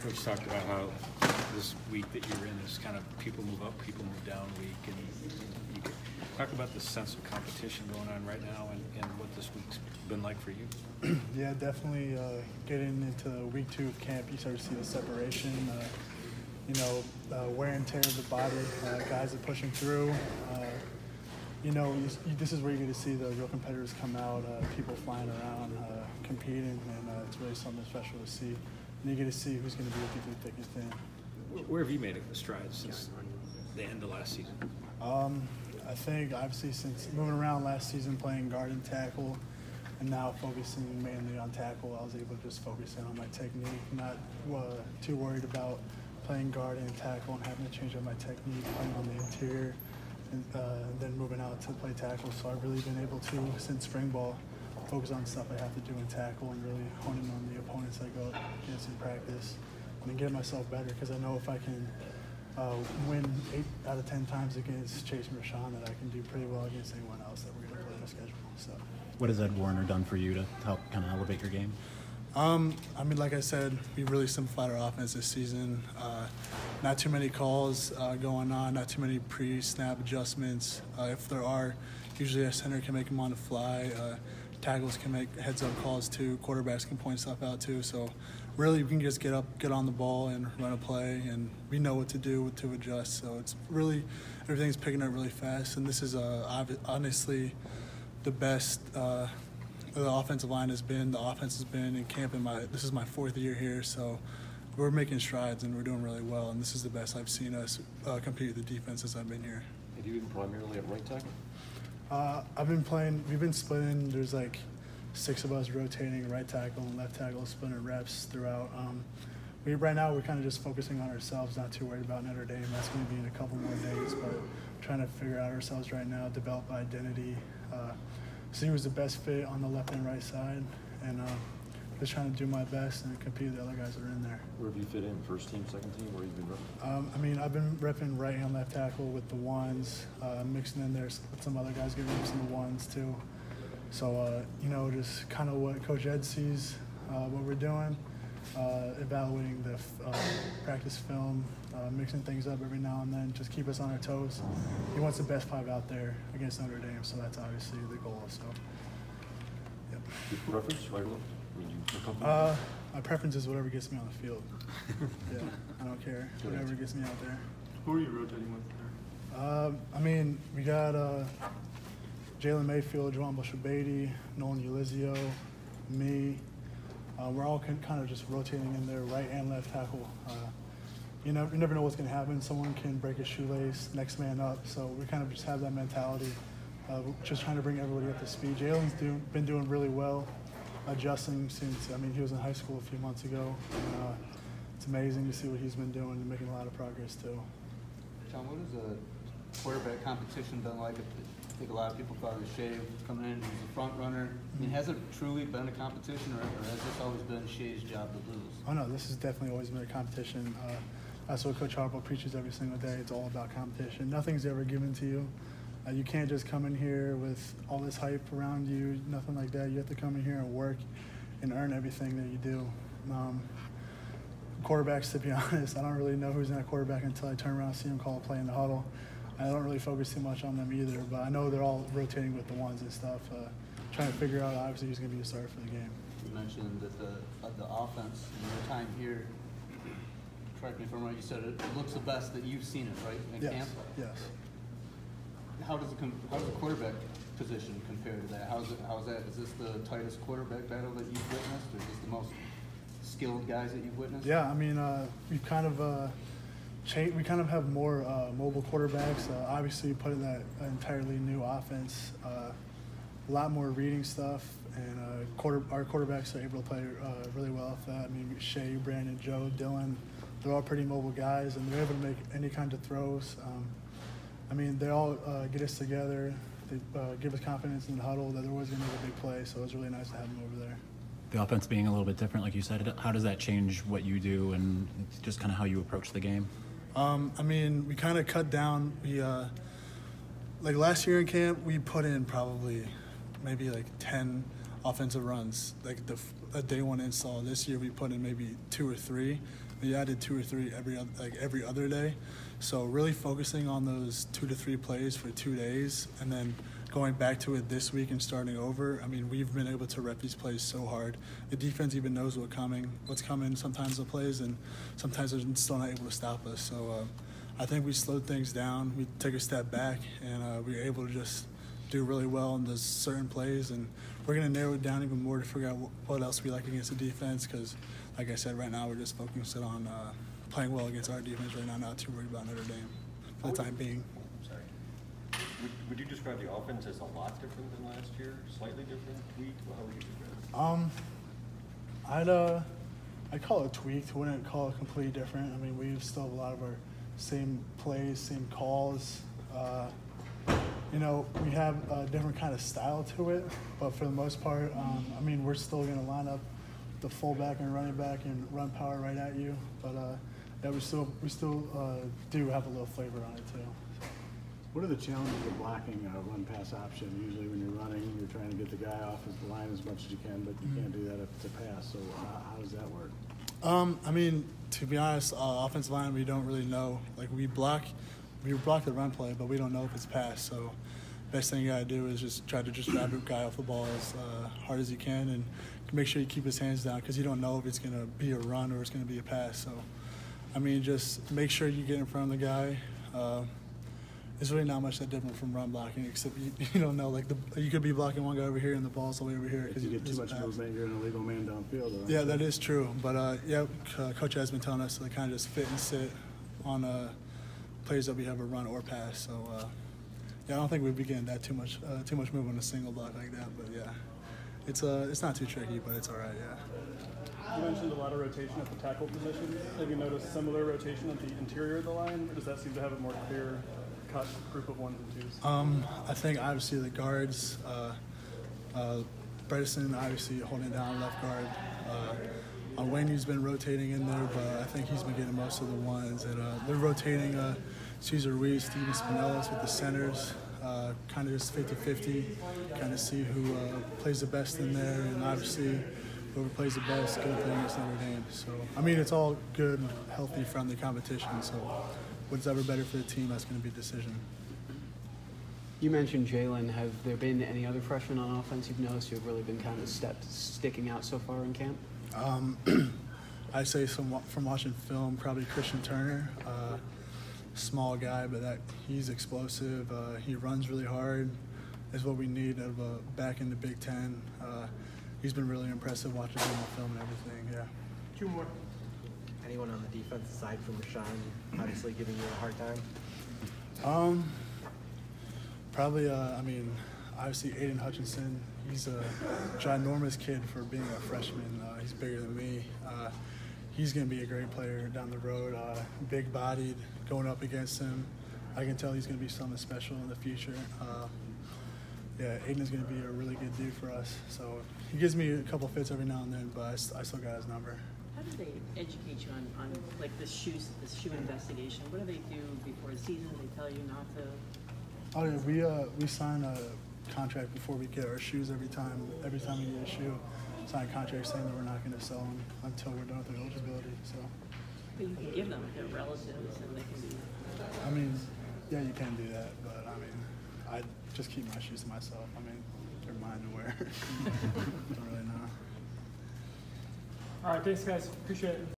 Coach talked about how this week that you're in is kind of people move up, people move down week, and you could talk about the sense of competition going on right now and what this week's been like for you. Yeah, definitely getting into week 2 of camp, you start to see the separation, wear and tear of the body, guys are pushing through. This is where you get to see the real competitors come out, people flying around, competing, and it's really something special to see. And you get to see who's going to be with you through thick and thin. Where have you made a stride since the end of last season? I think obviously since moving around last season, playing guard and tackle, and now focusing mainly on tackle, I was able to just focus in on my technique, not too worried about playing guard and tackle and having to change up my technique, playing on the interior, and then moving out to play tackle. So I've really been able to, since spring ball, focus on stuff I have to do in tackle and really honing on the opponents I go against in practice, and then get myself better, because I know if I can win 8 out of 10 times against Chase and Rashawn, that I can do pretty well against anyone else that we're going to play on the schedule. So, what has Ed Warner done for you to help kind of elevate your game? Like I said, we really simplified our offense this season. Not too many calls going on, not too many pre-snap adjustments. If there are, usually a center can make them on the fly. Tackles can make heads-up calls too. Quarterbacks can point stuff out too. So really, we can just get on the ball and run a play, and we know what to do to adjust. So it's really, everything's picking up really fast, and this is honestly the best the offensive line has been. The offense has been in camp. This is my 4th year here, so we're making strides and we're doing really well. And this is the best I've seen us compete with the defense since I've been here. Have you been primarily at right tackle? We've been splitting. There's like 6 of us rotating right tackle and left tackle, splitting reps throughout. Right now we're kind of just focusing on ourselves, not too worried about Notre Dame. That's going to be in a couple more days, but trying to figure out ourselves right now, develop identity, see who's the best fit on the left and right side, and just trying to do my best and compete with the other guys that are in there. Where have you fit in? First team, second team? Where have you been repping? I've been repping right and left tackle with the ones, mixing in there with some other guys giving them some ones too. So, just kind of what Coach Ed sees, what we're doing, evaluating the practice film, mixing things up every now and then, just keep us on our toes. He wants the best 5 out there against Notre Dame, so that's obviously the goal. So, yep. Your preference, right or left? My preference is whatever gets me on the field. Yeah, I don't care. Whatever gets me out there. Who are you rotating with there? We got Jalen Mayfield, Juwan Bushabady, Nolan Ulizio, me. We're all kind of just rotating in there, right and left tackle. You never know what's going to happen. Someone can break a shoelace, next man up. So we kind of just have that mentality, just trying to bring everybody up to speed. Jalen's been doing really well, adjusting since, he was in high school a few months ago. And, it's amazing to see what he's been doing and making a lot of progress too. John, what has the quarterback competition been like? I think a lot of people thought it was Shea coming in as a front runner. Has it truly been a competition, or has this always been Shea's job to lose? Oh no, this has definitely always been a competition. That's what Coach Harbaugh preaches every single day. It's all about competition. Nothing's ever given to you. You can't just come in here with all this hype around you, nothing like that. You have to come in here and work and earn everything that you do. Quarterbacks, to be honest, I don't really know who's in that quarterback until I turn around and see him call a play in the huddle. I don't really focus too much on them either, but I know they're all rotating with the ones and stuff, trying to figure out obviously who's going to be the starter for the game. You mentioned that the offense in your time here, correct me if I'm wrong, you said it looks the best that you've seen it, right, in camp? Yes. How does the quarterback position compare to that? How's that? Is this the tightest quarterback battle that you've witnessed, or is this the most skilled guys that you've witnessed? Yeah, we've kind of we kind of have more mobile quarterbacks. Obviously, put in that entirely new offense, a lot more reading stuff, and our quarterbacks are able to play really well off that. Shea, Brandon, Joe, Dylan, they're all pretty mobile guys, and they're able to make any kind of throws. They all get us together. They give us confidence in the huddle that they're always going to make a big play, so it's really nice to have them over there. The offense being a little bit different, like you said, how does that change what you do and just kind of how you approach the game? We kind of cut down. We last year in camp, we put in probably maybe 10 offensive runs, a day one install. This year we put in maybe 2 or 3, we added 2 or 3 every other day. So really focusing on those 2 to 3 plays for 2 days, and then going back to it this week and starting over. I mean, we've been able to rep these plays so hard. The defense even knows what's coming sometimes the plays, and sometimes they're still not able to stop us. So I think we slowed things down. We took a step back, and we were able to just do really well in those certain plays. And we're going to narrow it down even more to figure out what else we like against the defense, because, like I said, right now we're just focusing on playing well against our defense right now, not too worried about Notre Dame for the time being. Would you describe the offense as a lot different than last year? Slightly different? Tweaked? How would you describe it? I'd call it tweaked. Wouldn't call it completely different. I mean, we still have a lot of our same plays, same calls. You know, we have a different kind of style to it, but for the most part, I mean, we're still going to line up the fullback and running back and run power right at you. But yeah, we still do have a little flavor on it too. What are the challenges of blocking a run-pass option? Usually when you're running, you're trying to get the guy off the line as much as you can, but you can't do that if it's a pass. So how does that work? I mean, to be honest, offensive line, we don't really know. Like, we block the run play, but we don't know if it's pass. So best thing you got to do is just try to grab a guy off the ball as hard as you can and make sure you keep his hands down, because you don't know if it's going to be a run or it's going to be a pass. So, I mean, just make sure you get in front of the guy. It's really not much that different from run blocking, except you don't know. Like, you could be blocking one guy over here and the ball's all the way over here. If you get too much movement, you're an illegal man downfield. Right? Yeah, that is true. But yeah, Coach has been telling us to kind of just fit and sit on plays that we have a run or pass. So yeah, I don't think we'd be getting that too much movement on a single block like that. But yeah, it's not too tricky, but it's all right. Yeah. You mentioned a lot of rotation at the tackle position. Have you noticed similar rotation at the interior of the line, or does that seem to have a more clear cut group of 1s and 2s? I think obviously the guards, Bredesen obviously holding down left guard. Wayne's been rotating in there, but I think he's been getting most of the 1s. And they're rotating Cesar Ruiz, Steven Spinellis with the centers, kind of just 50-50, kind of see who plays the best in there. And obviously whoever plays the best is going to play against Notre Dame. So, I mean, it's all good, healthy, friendly competition. So what's ever better for the team, that's going to be a decision. You mentioned Jalen. Have there been any other freshmen on offense you've noticed who have really been kind of sticking out so far in camp? I'd say from watching film, probably Christian Turner. Small guy, but he's explosive. He runs really hard. Is what we need out of a back in the Big Ten. He's been really impressive watching him on film and everything. Yeah. 2 more. Anyone on the defense aside from Rashawn obviously giving you a hard time? Probably, I mean, obviously Aiden Hutchinson. He's a ginormous kid for being a freshman. He's bigger than me. He's going to be a great player down the road. Big-bodied, going up against him. I can tell he's going to be something special in the future. Yeah, Aiden is going to be a really good dude for us. So he gives me a couple fits every now and then, but I still got his number. How do they educate you on like this shoe investigation? What do they do before the season? They tell you not to. Oh yeah, we sign a contract before we get our shoes every time. Every time we get a shoe, sign a contract saying that we're not going to sell them until we're done with their eligibility. So. But you can give them their relatives, and they can do. I mean, yeah, you can do that, but I mean, I just keep my shoes to myself. I mean, they're mine to wear. Don't really know. All right, thanks, guys. Appreciate it.